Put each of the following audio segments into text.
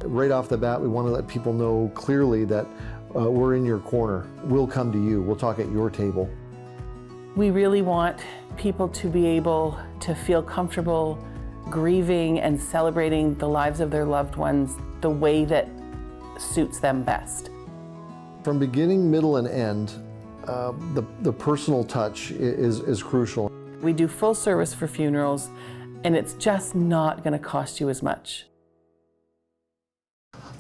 Right off the bat, we want to let people know clearly that we're in your corner. We'll come to you. We'll talk at your table. We really want people to be able to feel comfortable grieving and celebrating the lives of their loved ones the way that suits them best. From beginning, middle, and end, the personal touch is crucial. We do full service for funerals, and it's just not going to cost you as much.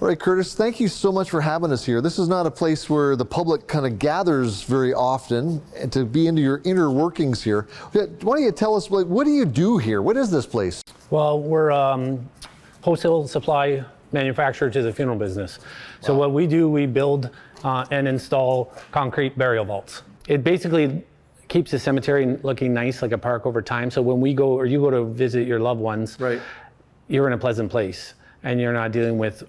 All right, Curtis, thank you so much for having us here. This is not a place where the public kind of gathers very often, and to be into your inner workings here. Why don't you tell us, what do you do here? What is this place? Well, we're wholesale supply manufacturer to the funeral business. So what we do, we build and install concrete burial vaults. It basically keeps the cemetery looking nice, like a park over time. So when we go, or you go to visit your loved ones, right, you're in a pleasant place, and you're not dealing with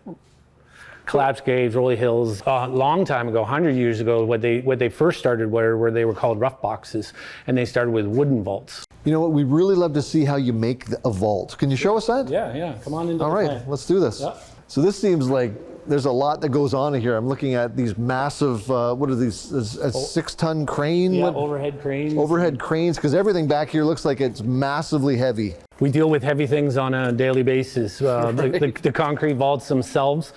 collapsed graves, rolly hills. A long time ago, 100 years ago, what they first started where they were called rough boxes, and they started with wooden vaults. You know what, we'd really love to see how you make a vault. Can you show us that? Yeah, come on into All right, plan. let's do this. Yep. So this seems like there's a lot that goes on here. I'm looking at these massive, what are these, a 6-ton crane? Yeah, overhead cranes. Overhead cranes, because everything back here looks like it's massively heavy. We deal with heavy things on a daily basis. The concrete vaults themselves,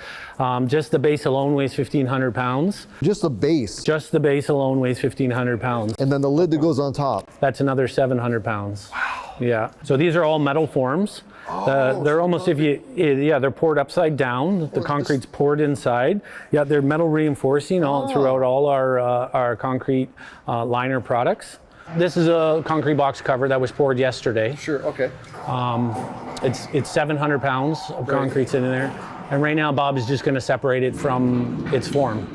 just the base alone weighs 1,500 pounds. Just the base? Just the base alone weighs 1,500 pounds. And then the lid that goes on top? That's another 700 pounds. Wow. Yeah. So these are all metal forms. They're almost, they're poured upside down. The concrete's poured inside. Yeah, they're metal reinforcing all throughout all our concrete liner products. This is a concrete box cover that was poured yesterday. Sure, okay. It's 700 pounds of concrete's in there. And right now Bob is just going to separate it from its form.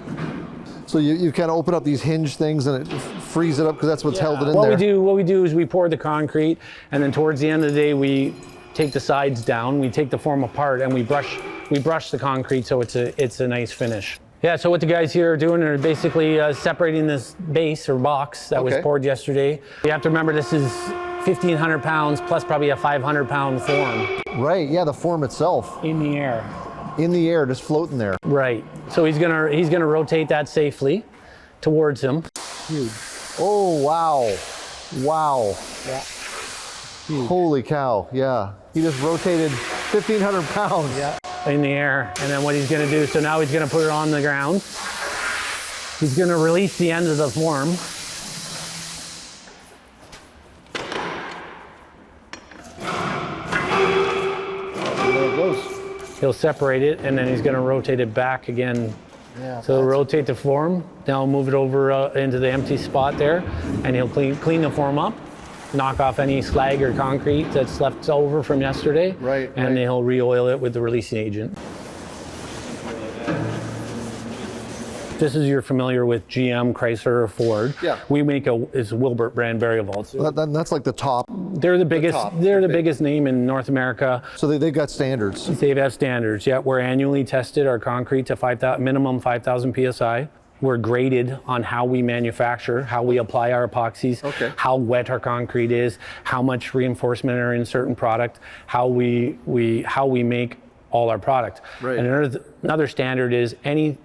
So you kind of open up these hinge things and it frees it up because that's what's held it in what there. What we do is we pour the concrete, and then towards the end of the day we take the sides down, we take the form apart, and we brush the concrete so it's a nice finish. Yeah, so what the guys here are doing are basically separating this base or box that was poured yesterday. You have to remember this is 1,500 pounds plus probably a 500-pound form. Right, yeah, the form itself. In the air. In the air, just floating there. Right. So he's gonna rotate that safely towards him. Huge. Oh, wow. Wow. Yeah. Huge. Holy cow, yeah. He just rotated 1,500 pounds. Yeah. In the air, and then what he's going to do, so now he's going to put it on the ground. He's going to release the end of the form. And there it goes. He'll separate it, and then he's going to rotate it back again. Yeah, so he'll rotate the form, now move it over into the empty spot there, and he'll clean the form up, knock off any slag or concrete that's left over from yesterday, and then he'll re-oil it with the releasing agent. This is, you're familiar with GM, Chrysler, or Ford. Yeah. We make it's Wilbert brand burial vaults. That's like the top. They're the biggest. They're the biggest name in North America. So they've got standards. They have standards. Yeah, we're annually tested our concrete to minimum 5,000 psi. We're graded on how we manufacture, how we apply our epoxies, how wet our concrete is, how much reinforcement are in certain product, how we make all our product. Right. And another standard is any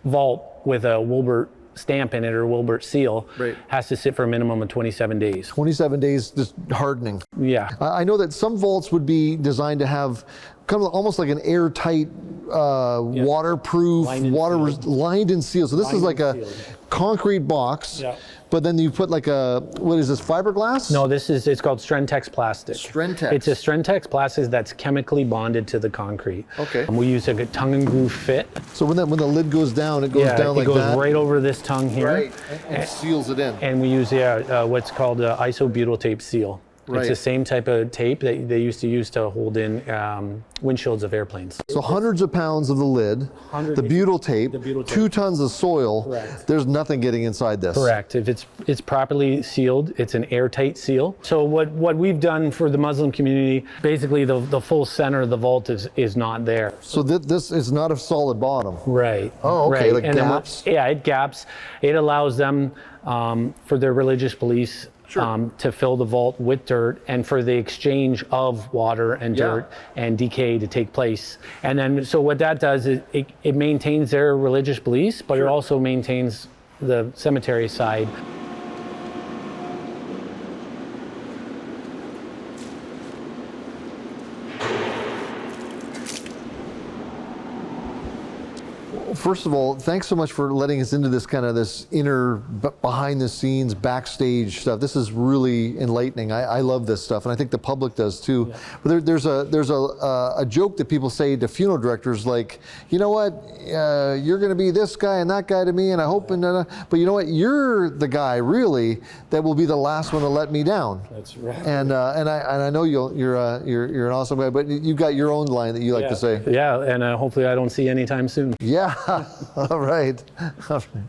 vault with a Wilbert stamp in it or Wilbert seal has to sit for a minimum of 27 days. 27 days just hardening. Yeah. I know that some vaults would be designed to have kind of almost like an airtight, waterproof, lined and sealed. So this is like a concrete box, but then you put like a, what is this, fiberglass? No, it's called Strentex plastic. Strentex. It's a Strentex plastic that's chemically bonded to the concrete. Okay. We use a tongue and groove fit. So when the lid goes down, it goes down like that? It goes right over this tongue here. Right, and seals it in. And we use what's called isobutyl tape seal. Right. It's the same type of tape that they used to use to hold in windshields of airplanes. So hundreds of pounds of the lid, the butyl tape, 2 tons of soil. Correct. There's nothing getting inside this. Correct. If it's properly sealed, it's an airtight seal. So what we've done for the Muslim community, basically the full center of the vault is not there. So this is not a solid bottom. Right. Oh, okay. Right. Like gaps. It gaps. It allows them for their religious beliefs to fill the vault with dirt and for the exchange of water and dirt and decay to take place. And then, so what that does is it maintains their religious beliefs, but it also maintains the cemetery side. First of all, thanks so much for letting us into this kind of this inner behind the scenes backstage stuff. This is really enlightening. I love this stuff, and I think the public does too. Yeah. But there's a joke that people say to funeral directors, like, you know what, you're going to be this guy and that guy to me, and I hope, but you know what, you're the guy really that will be the last one to let me down. That's right. And I know you're an awesome guy, but you've got your own line that you like to say. Yeah, and hopefully I don't see anytime soon. Yeah. All right. All right.